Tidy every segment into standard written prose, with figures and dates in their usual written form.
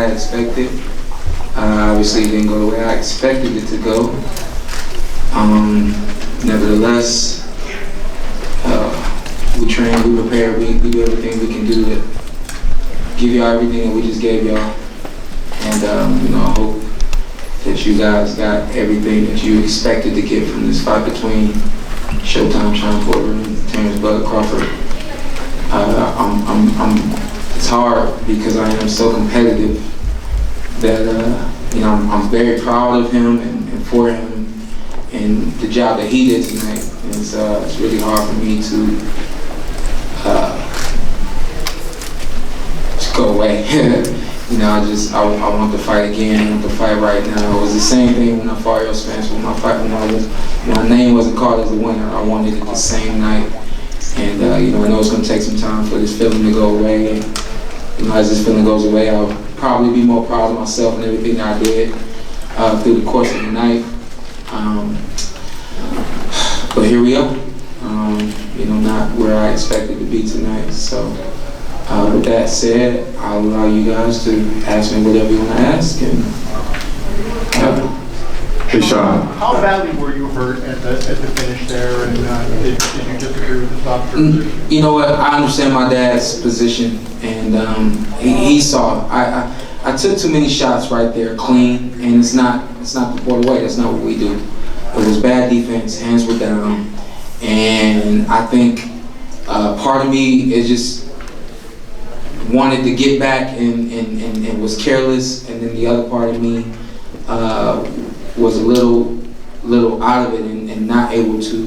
had expected. Obviously, it didn't go the way I expected it to go. Nevertheless, we train, we prepare, we do everything we can do to give y'all everything that we just gave y'all. And I hope that you guys got everything that you expected to get from this fight between Showtime, Shawn Porter, and Terence Crawford. It's hard because I am so competitive that I'm very proud of him and for him and the job that he did tonight. And it's really hard for me to just go away. I want to fight again. I want to fight right now. It was the same thing when I fought Earl Spence. When my name wasn't called as the winner, I wanted it the same night. And I know it's going to take some time for this feeling to go away. And as this feeling goes away, I'll probably be more proud of myself and everything that I did through the course of the night. But here we are. Not where I expected to be tonight. So with that said, I'll allow you guys to ask me whatever you want to ask. And hey, Shawn. How badly were you hurt at the finish there, and did you disagree with the stop? You know what? I understand my dad's position, and he saw. I took too many shots right there, clean, and it's not the Porter way. That's not what we do. It was bad defense. Hands were down, and I think part of me is just wanted to get back and was careless, and then the other part of me was a little out of it and not able to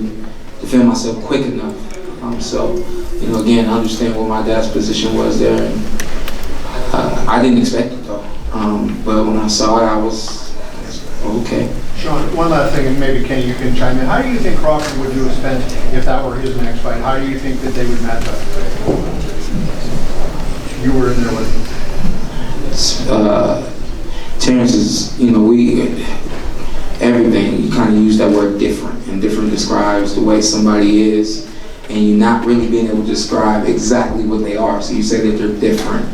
defend myself quick enough. Again, I understand what my dad's position was there, and I didn't expect it though. But when I saw it, I was okay. Shawn, one last thing, and maybe Kenny, you can chime in. How do you think Crawford would do with Spence if that were his next fight? How do you think that they would match up? You were in there with him. Terence is, everything, you kind of use that word different, and different describes the way somebody is, and you're not really being able to describe exactly what they are, so you say that they're different,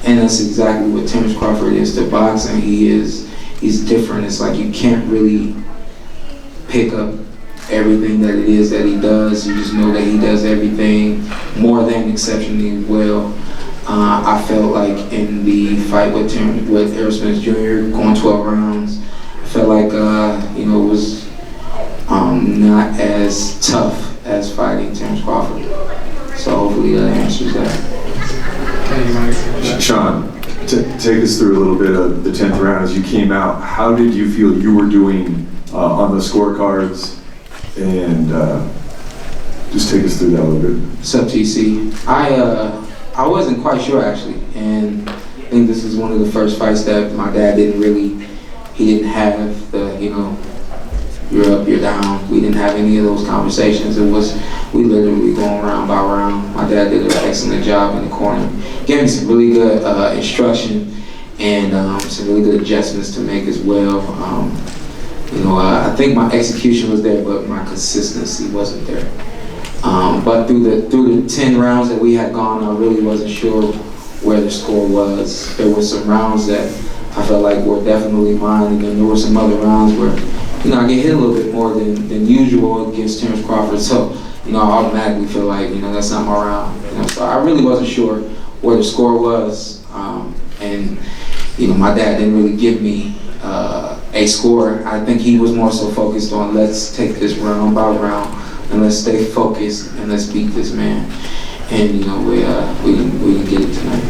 and that's exactly what Terence Crawford is to boxing. He's different. It's like you can't really pick up everything that it is that he does. You just know that he does everything more than exceptionally well. I felt like in the fight with Earl Spence Jr. going 12 rounds, I felt like it was not as tough as fighting Terence Crawford. So hopefully that answers that. Shawn, take us through a little bit of the 10th round as you came out. How did you feel you were doing on the scorecards? And just take us through that a little bit. What's up, TC? I wasn't quite sure actually, and I think this is one of the first fights that my dad didn't have the, you're up, you're down. We didn't have any of those conversations. We literally going round by round. My dad did an excellent job in the corner. Gave me some really good instruction and some really good adjustments to make as well. I think my execution was there, but my consistency wasn't there. But through the 10 rounds that we had gone, I really wasn't sure where the score was. There were some rounds that I felt like were definitely mine, and then there were some other rounds where, I get hit a little bit more than usual against Terence Crawford. So, I automatically feel like, that's not my round. So I really wasn't sure where the score was. And my dad didn't really give me a score. I think he was more so focused on let's take this round by round and let's stay focused and let's beat this man. And we didn't get it tonight.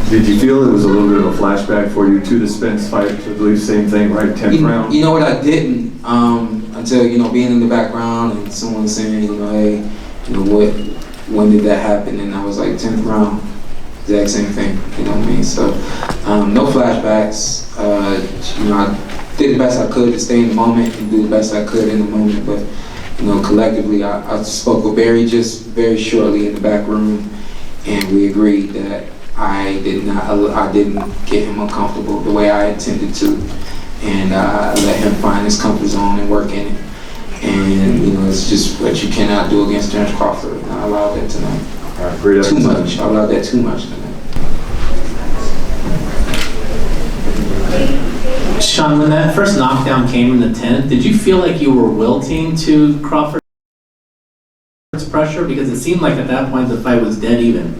Did you feel it was a little bit of a flashback for you to the Spence fight? I believe same thing, right? 10th round. You know what? I didn't until being in the background and someone saying, hey, when did that happen? And I was like 10th round, exact same thing. You know what I mean? So no flashbacks. I did the best I could to stay in the moment and do the best I could in the moment, but. Collectively, I spoke with Barry just very shortly in the back room, and we agreed that I didn't get him uncomfortable the way I intended to, and I let him find his comfort zone and work in it. And it's just what you cannot do against Terence Crawford. And I allowed that tonight. All right, great. Too much. I allowed that too much tonight. Shawn, when that first knockdown came in the 10th, did you feel like you were wilting to Crawford's pressure? Because it seemed like at that point the fight was dead even.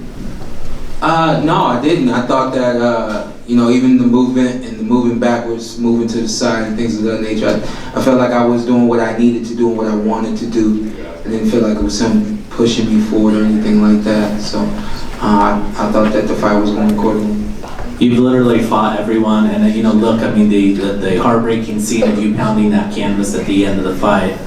No, I didn't. I thought that, even the movement and the moving backwards, moving to the side and things of that nature, I felt like I was doing what I needed to do and what I wanted to do. I didn't feel like it was him pushing me forward or anything like that. So I thought that the fight was going accordingly. You've literally fought everyone, and look, I mean, the heartbreaking scene of you pounding that canvas at the end of the fight,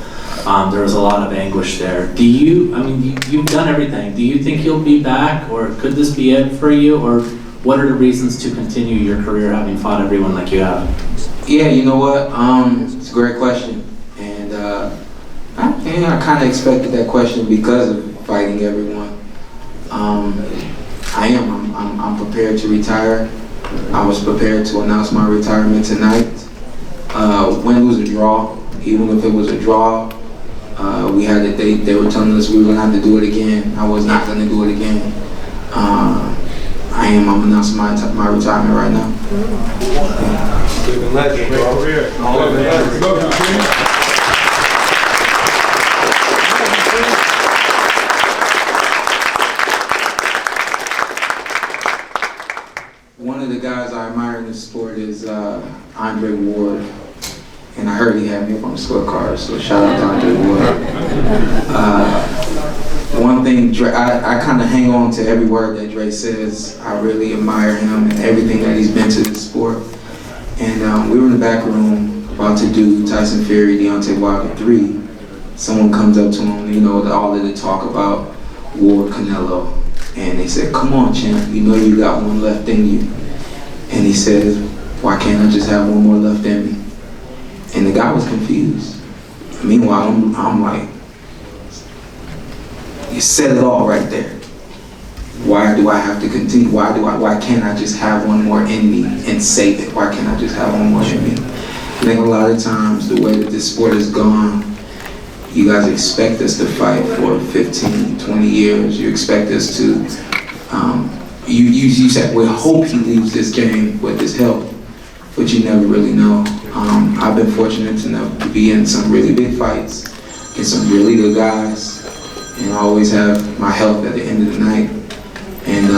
there was a lot of anguish there. You've done everything. Do you think you'll be back, or could this be it for you, or what are the reasons to continue your career having fought everyone like you have? Yeah, you know what? It's a great question, and I kind of expected that question because of fighting everyone. I'm prepared to retire. I was prepared to announce my retirement tonight. Win, lose, or draw. Even if it was a draw, they were telling us we were gonna have to do it again. I was not gonna do it again. I'm announcing my retirement right now. One of the guys I admire in this sport is Andre Ward, and I heard he had me up on the scorecard, so shout out to Andre Ward. One thing, I kind of hang on to every word that Dre says. I really admire him and everything that he's been to this sport. And we were in the back room about to do Tyson Fury, Deontay Wilder 3. Someone comes up to him, all of the talk about Ward, Canelo. And they said, "Come on, champ, you got one left in you." And he said, "Why can't I just have one more left in me?" And the guy was confused. Meanwhile, I'm like, you said it all right there. Why do I have to continue? Why can't I just have one more in me and save it? Why can't I just have one more in me? I think a lot of times the way that this sport has gone, you guys expect us to fight for 15, 20 years. You expect us to, you said, we hope he leaves this game with his health, but you never really know. I've been fortunate enough to be in some really big fights, against some really good guys, and I always have my health at the end of the night. And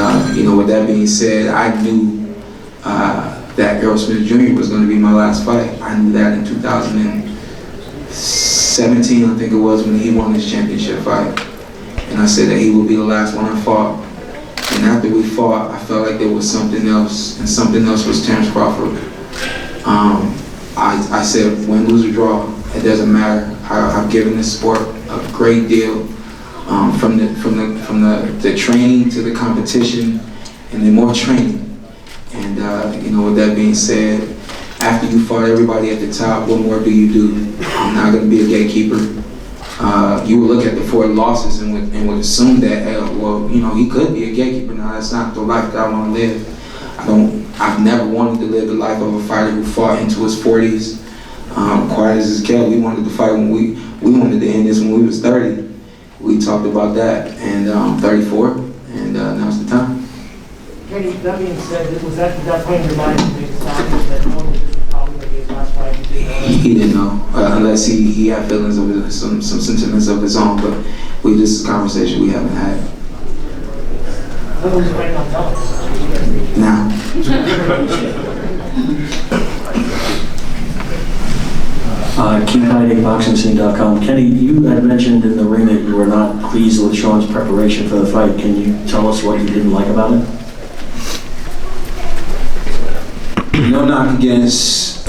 with that being said, I knew that Errol Smith Jr. was going to be my last fight. I knew that in 2017, I think it was, when he won his championship fight. And I said that he would be the last one I fought. And after we fought, I felt like there was something else, and something else was Terence Crawford. I said, win, lose, or draw, it doesn't matter. I've given this sport a great deal, from the training to the competition, and then more training. And with that being said, after you fought everybody at the top, what more do you do? I'm not going to be a gatekeeper. You would look at the 4 losses and would assume that, he could be a gatekeeper. Now, that's not the life that I want to live. I've never wanted to live the life of a fighter who fought into his 40s. Quiet as his kept, we wanted to fight when we wanted to end this when we was 30. We talked about that, and 34, and now's the time. Kenny, that being said, was that point in your mind to make a stop that no one was probably going to be his last fight? He didn't know, unless he had feelings of his, some sentiments of his own, but this is a conversation we haven't had. What was waiting on telling us? Now. KeepHidingBoxingScene.com. Kenny, you had mentioned in the ring that you were not pleased with Shawn's preparation for the fight. Can you tell us what you didn't like about it? No knock against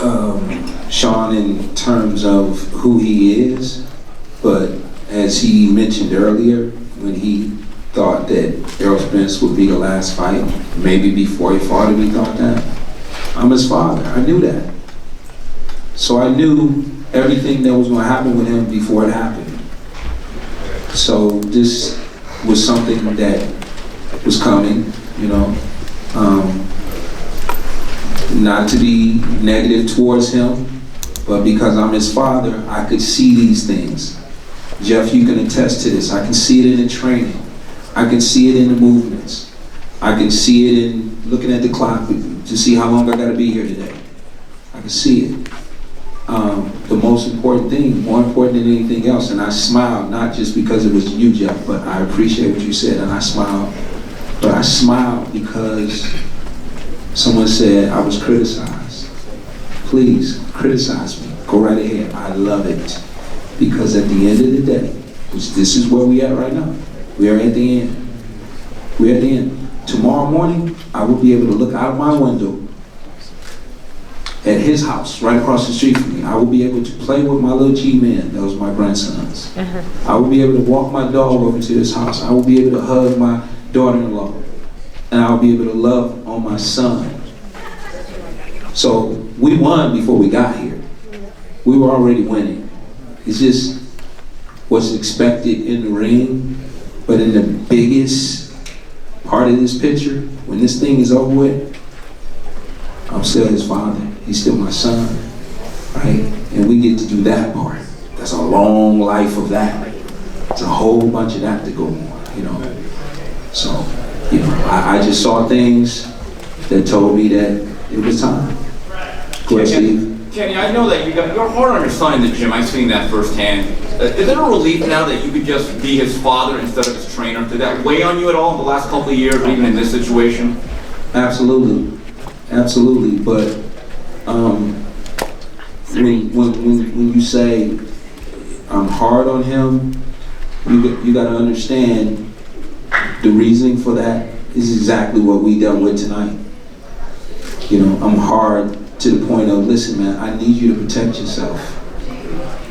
Shawn in terms of who he is, but as he mentioned earlier, when he thought that Errol Spence would be the last fight, maybe before he fought him, he thought that. I'm his father. I knew that. So I knew everything that was going to happen with him before it happened. So this was something that was coming, not to be negative towards him, but because I'm his father, I could see these things. Jeff, you can attest to this. I can see it in the training. I can see it in the movements. I can see it in looking at the clock to see how long I got to be here today. can see it. The most important thing, more important than anything else, and I smiled, not just because it was you, Jeff, but I appreciate what you said, and I smiled. But I smiled because someone said I was criticized. Please, criticize me. Go right ahead. I love it. Because at the end of the day, which this is where we at right now, we are at the end. We're at the end. Tomorrow morning, I will be able to look out of my window at his house, right across the street from me. I will be able to play with my little G-Man, those my grandsons. I will be able to walk my dog over to his house. I will be able to hug my daughter-in-law. And I will be able to love on my son. So we won before we got here. We were already winning. It's just what's expected in the ring, but in the biggest part of this picture, when this thing is over with, I'm still his father. He's still my son, right? And we get to do that part. That's a long life of that. It's a whole bunch of that to go on, you know. So, you know, I just saw things that told me that it was time. Go ahead, Steve. Kenny, I know that you're hard on your son in the gym. I've seen that firsthand. Is it a relief now that you could just be his father instead of his trainer? Did that weigh on you at all in the last couple of years, or even in this situation? Absolutely, absolutely. But when you say I'm hard on him, you got to understand the reasoning for that is exactly what we dealt with tonight. You know, I'm hard to the point of, listen, man, I need you to protect yourself.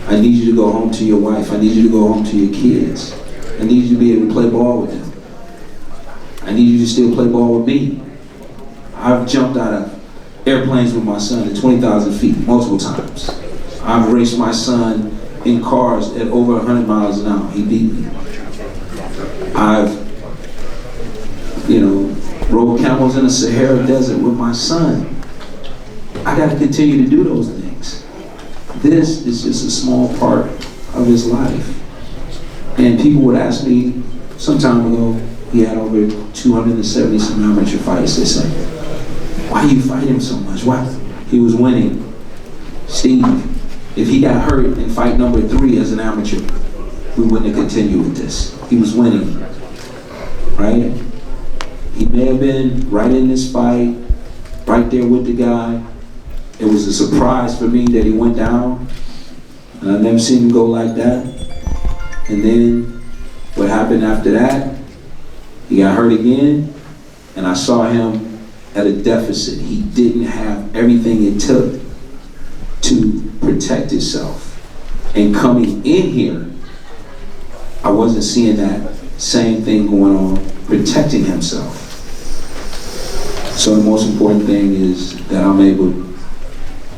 I need you to go home to your wife. I need you to go home to your kids. I need you to be able to play ball with them. I need you to still play ball with me. I've jumped out of airplanes with my son at 20,000 feet multiple times. I've raced my son in cars at over 100 miles an hour. He beat me. I've, you know, rode camels in the Sahara Desert with my son. I got to continue to do those things. This is just a small part of his life. And people would ask me some time ago, he had over 270 some amateur fights. They say, why do you fight him so much? Why? He was winning. Steve, if he got hurt in fight number 3 as an amateur, we wouldn't have continued with this. He was winning, right? He may have been right in this fight, right there with the guy. It was a surprise for me that he went down, and I've never seen him go like that. And then what happened after that, he got hurt again, and I saw him at a deficit. He didn't have everything it took to protect himself. And coming in here, I wasn't seeing that same thing going on, protecting himself. So the most important thing is that I'm able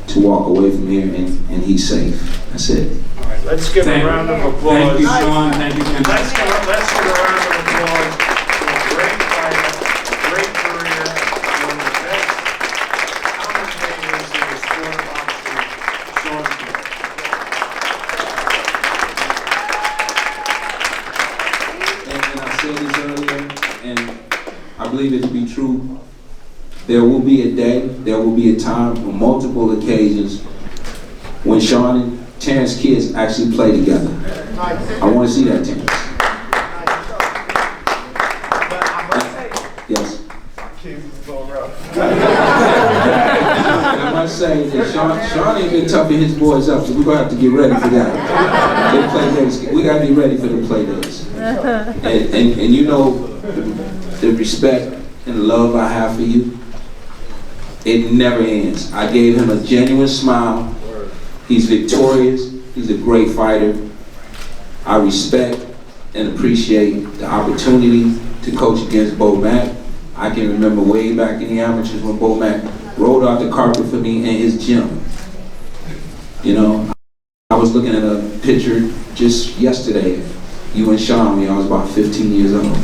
to walk away from here and he's safe. That's it. All right, let's give a round of applause. Thank you, Shawn. Thank you, Kenny. Let's give a round of applause for a great fighter, a great career, one of the best commentators in the sport of boxing, Shawn Porter. And I said this earlier, and I believe it to be true. There will be a day, there will be a time, on multiple occasions, when Shawn and Terence kids actually play together. I want to see that, Terence. Yes. And I must say that Shawn ain't been toughing his boys up, so we're going to have to get ready for that. They play days. We got to be ready for the play days. And you know the respect and love I have for you. It never ends. I gave him a genuine smile. He's victorious. He's a great fighter. I respect and appreciate the opportunity to coach against Bo Mack. I can remember way back in the amateurs when Bo Mack rolled out the carpet for me in his gym. You know, I was looking at a picture just yesterday of you and Shawn when I was about 15 years old.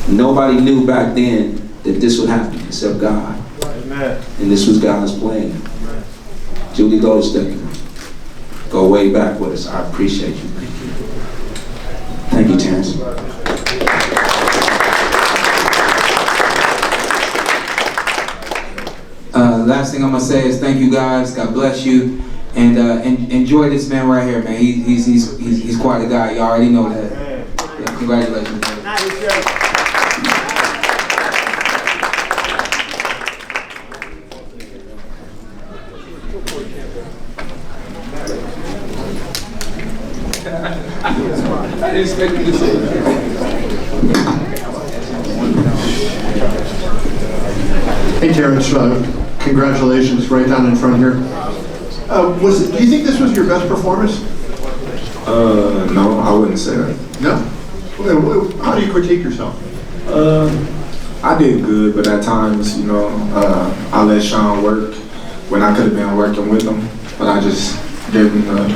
Nobody knew back then that this would happen except God. Amen. And this was God's plan. Julie Goldstein, go way back with us. I appreciate you. Thank you. Thank you, Terence. last thing I'm gonna say is thank you guys. God bless you, and enjoy this man right here, man. He's quite a guy. You already know that. Yeah, congratulations. Man. I didn't expect you to say that. Hey Terence, congratulations right down in front here. Do you think this was your best performance? No, I wouldn't say that. No? How do you critique yourself? I did good, but at times, you know, I let Shawn work when I could have been working with him, but I just gave him the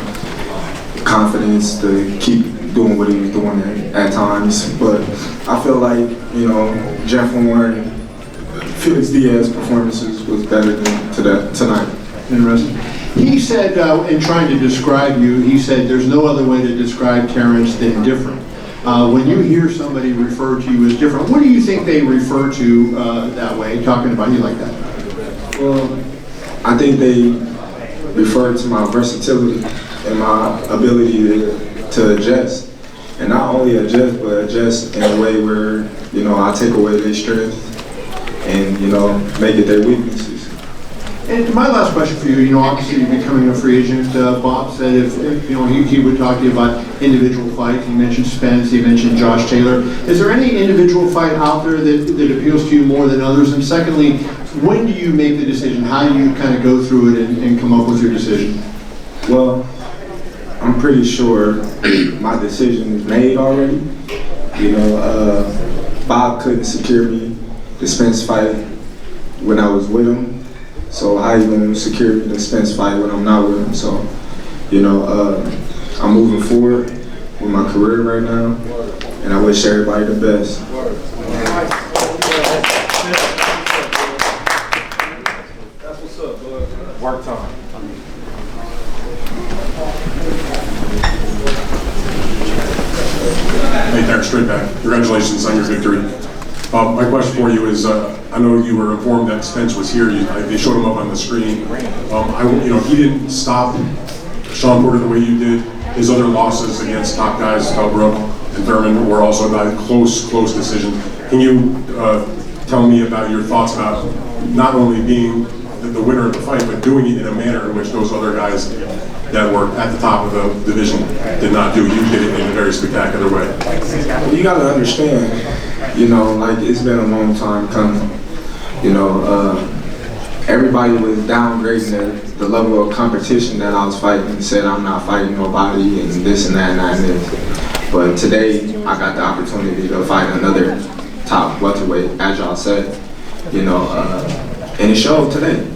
confidence to keep doing what he was doing at times. But I feel like, you know, Jeff Horn and Felix Diaz's performances was better than tonight. Interesting. He said, in trying to describe you, he said there's no other way to describe Terence than different. When you hear somebody refer to you as different, what do you think they refer to that way, talking about you like that? Well, I think they refer to my versatility and my ability to adjust. And not only adjust, but adjust in a way where, you know, I take away their strength and, you know, make it their weaknesses. And my last question for you, obviously you're becoming a free agent. Bob said if he would talk to you about individual fights. He mentioned Spence, he mentioned Josh Taylor. Is there any individual fight out there that appeals to you more than others? And secondly, when do you make the decision? How do you kind of go through it and come up with your decision? Well, I'm pretty sure my decision is made already. You know, Bob couldn't secure me the Spence fight when I was with him. So how you gonna secure me the Spence fight when I'm not with him? So, you know, I'm moving forward with my career right now, and I wish everybody the best. That's what's up, bud. Work time. Hey, Terence, straight back. Congratulations on your victory. My question for you is, I know you were informed that Spence was here. They showed him up on the screen. He didn't stop Shawn Porter the way you did. His other losses against top guys, Felbrook and Thurman, were also about close decisions. Can you tell me about your thoughts about not only being the winner of the fight, but doing it in a manner in which those other guys that were at the top of the division did not do? You did it in a very spectacular way. Well, you gotta understand, you know, like it's been a long time coming. You know, everybody was downgrading the level of competition that I was fighting and said I'm not fighting nobody and this and that and that and this. But today, I got the opportunity to fight another top welterweight, as y'all said, you know, and it showed today.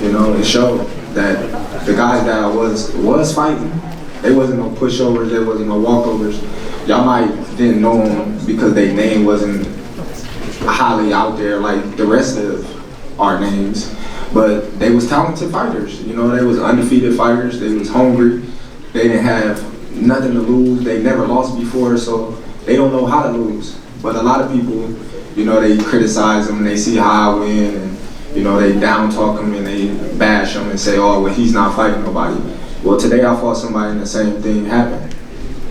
You know, it showed that the guys that I was fighting, they wasn't no pushovers, there wasn't no walkovers. Y'all might didn't know them because their name wasn't highly out there like the rest of our names, but they was talented fighters. You know, they was undefeated fighters. They was hungry. They didn't have nothing to lose. They never lost before, so they don't know how to lose. But a lot of people, you know, they criticize them and they see how I win, and you know, they down talk him and they bash him and say, oh, well, he's not fighting nobody. Well, today I fought somebody and the same thing happened.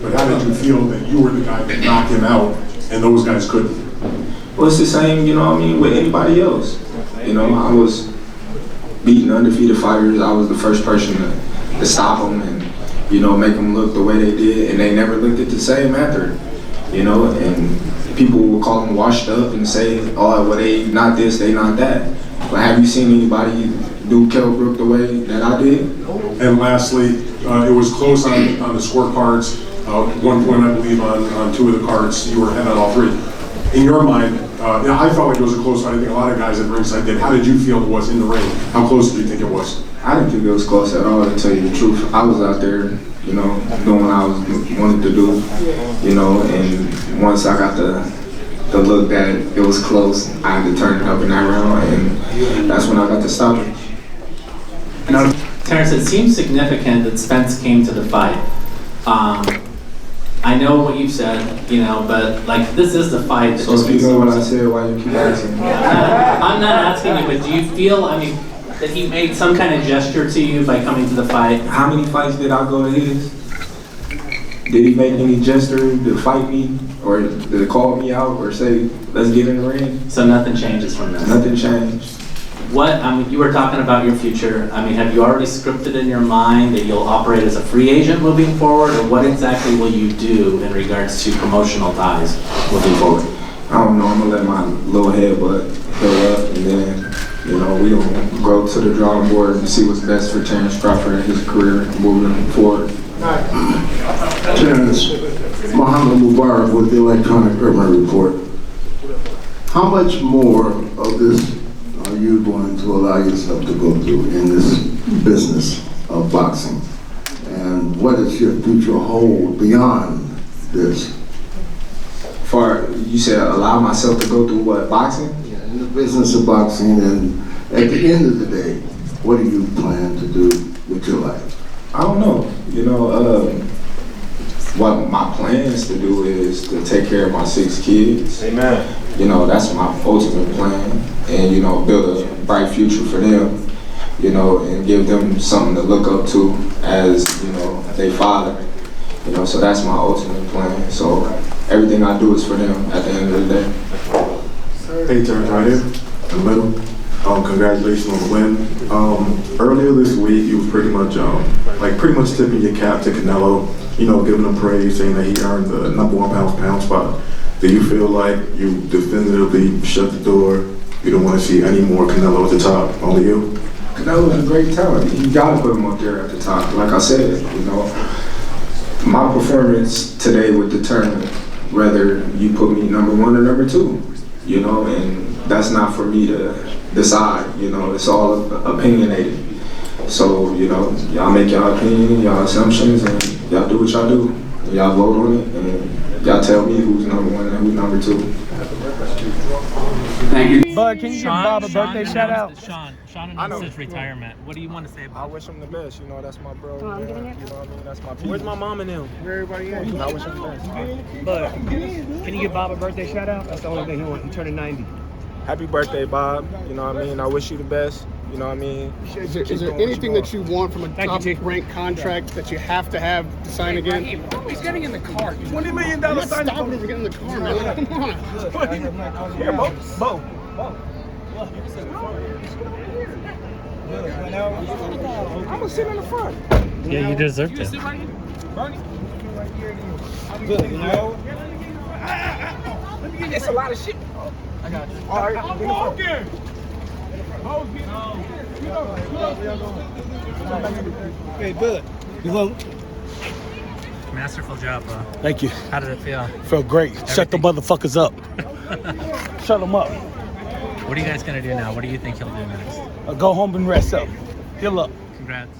But how did you feel that you were the guy that knocked him out and those guys couldn't? Well, it's the same, you know what I mean, with anybody else. You know, I was beating undefeated fighters. I was the first person to stop them and, you know, make them look the way they did, and they never looked at the same after, you know, and people will call them washed up and say, oh, well, they not this, they not that. But have you seen anybody do Kell Brook the way that I did? And lastly, it was close on the scorecards. At one point, I believe, on two of the cards, you were ahead on all three. In your mind, I felt like it was a close fight. I think a lot of guys at ringside did. How did you feel it was in the ring? How close did you think it was? I didn't think it was close at all, to tell you the truth. I was out there, you know, doing what I wanted to do, you know, and once I got the look that it was close, I had to turn it up in that round, and that's when I got to stop it. Now, Terence, it seems significant that Spence came to the fight. I know what you've said, you know, but like this is the fight. So if you know what I said, why you keep asking? I'm not asking you, but do you feel? I mean, that he made some kind of gesture to you by coming to the fight? How many fights did I go to his? Did he make any gesture to fight me, or to call me out, or say, let's get in the ring? So nothing changes from this? Nothing changed. What, I mean, you were talking about your future. I mean, have you already scripted in your mind that you'll operate as a free agent moving forward, or what exactly will you do in regards to promotional ties moving forward? I don't know, I'm gonna let my little head butt heal up, and then, you know, we gonna go to the drawing board and see what's best for Terence Crawford and his career moving forward. Terence, Muhammad Mubarak with the Electronic Urban Report. How much more of this are you going to allow yourself to go through in this business of boxing? And what is your future hold beyond this? You said allow myself to go through what, boxing? Yeah, in the business of boxing, and at the end of the day, what do you plan to do with your life? I don't know. You know, what my plans to do is to take care of my 6 kids. Amen. You know, that's my ultimate plan. And, you know, build a bright future for them, you know, and give them something to look up to as, you know, their father. You know, so that's my ultimate plan. So everything I do is for them at the end of the day. Hey, Terence, right here, in the middle. Congratulations on the win. Earlier this week, you was pretty much tipping your cap to Canelo, you know, giving him praise, saying that he earned the #1 pound-for-pound spot. Do you feel like you definitively shut the door? You don't want to see any more Canelo at the top, only you? Canelo's a great talent. You gotta put him up there at the top. Like I said, you know, my performance today would determine whether you put me #1 or #2, you know, and that's not for me to decide, you know, it's all opinionated. So, you know, y'all make y'all opinion, y'all assumptions, and y'all do what y'all do. Y'all vote on it, and y'all tell me who's #1 and who's #2. Thank you. Bud, can you give Bob a birthday shout out? Sean announced his retirement. What do you want to say about it? I wish him the best. You know, that's my bro. Man. You know what I mean? That's my people. Where's my mom and them? Where everybody at? I wish him the best. Bud, can you give Bob a birthday shout out? That's the only thing he wants. He turning 90. Happy birthday, Bob. You know what I mean? I wish you the best. You know what I mean? Is there anything that you want from a top-ranked contract that you have to have to sign again? He's getting in the car. $20 million signing. Stop him from getting in the car, man. Come on. Here, Bo. I'm gonna sit in the front. Yeah, you deserve to. Good, you know? It's a lot of shit. I got you. All right. Hey, Bud. You home? Masterful job, bro. Thank you. How did it feel? Felt great. Shut the motherfuckers up. Shut them up. What are you guys gonna do now? What do you think he'll do next? Go home and rest up. Heal up. Congrats.